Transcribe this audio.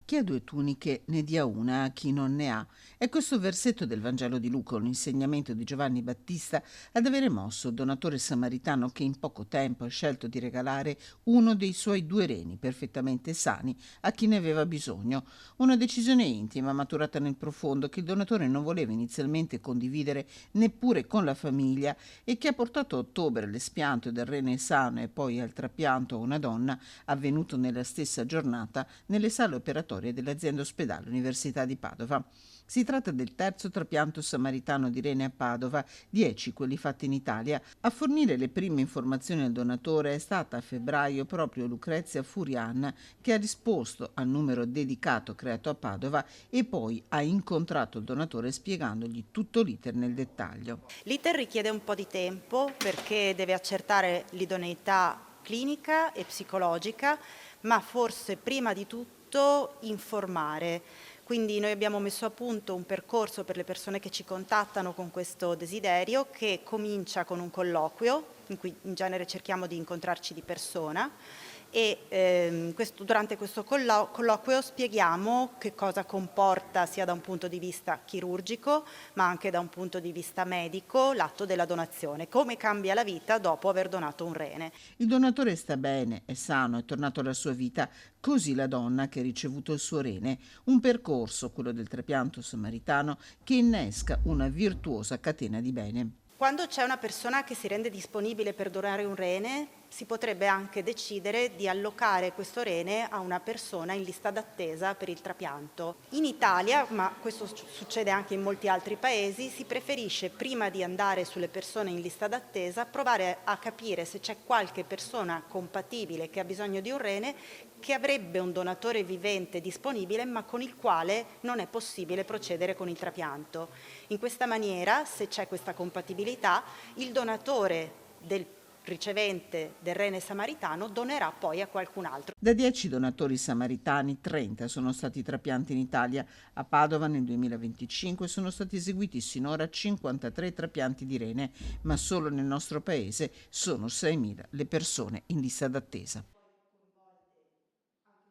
Chi ha due tuniche ne dia una a chi non ne ha. È questo versetto del Vangelo di Luca, un insegnamento di Giovanni Battista, ad avere mosso il donatore samaritano che in poco tempo ha scelto di regalare uno dei suoi due reni perfettamente sani a chi ne aveva bisogno. Una decisione intima, maturata nel profondo, che il donatore non voleva inizialmente condividere neppure con la famiglia e che ha portato a ottobre l'espianto del rene sano e poi al trapianto a una donna, avvenuto nella stessa giornata, nelle sale operatorie dell'azienda ospedale Università di Padova. Si tratta del terzo trapianto samaritano di rene a Padova, 10 quelli fatti in Italia. A fornire le prime informazioni al donatore è stata a febbraio proprio Lucrezia Furian, che ha risposto al numero dedicato creato a Padova e poi ha incontrato il donatore spiegandogli tutto l'iter nel dettaglio. L'iter richiede un po' di tempo perché deve accertare l'idoneità clinica e psicologica, ma forse prima di tutto informare. Quindi noi abbiamo messo a punto un percorso per le persone che ci contattano con questo desiderio, che comincia con un colloquio, in cui in genere cerchiamo di incontrarci di persona, e durante questo colloquio spieghiamo che cosa comporta sia da un punto di vista chirurgico ma anche da un punto di vista medico l'atto della donazione, come cambia la vita dopo aver donato un rene. Il donatore sta bene, è sano, è tornato alla sua vita, così la donna che ha ricevuto il suo rene. Un percorso, quello del trapianto samaritano, che innesca una virtuosa catena di bene. Quando c'è una persona che si rende disponibile per donare un rene, si potrebbe anche decidere di allocare questo rene a una persona in lista d'attesa per il trapianto. In Italia, ma questo succede anche in molti altri paesi, si preferisce, prima di andare sulle persone in lista d'attesa, provare a capire se c'è qualche persona compatibile che ha bisogno di un rene, che avrebbe un donatore vivente disponibile ma con il quale non è possibile procedere con il trapianto. In questa maniera, se c'è questa compatibilità, il donatore del ricevente del rene samaritano donerà poi a qualcun altro. Da 10 donatori samaritani, 30 sono stati trapianti in Italia. A Padova nel 2025 sono stati eseguiti sinora 53 trapianti di rene, ma solo nel nostro paese sono 6.000 le persone in lista d'attesa.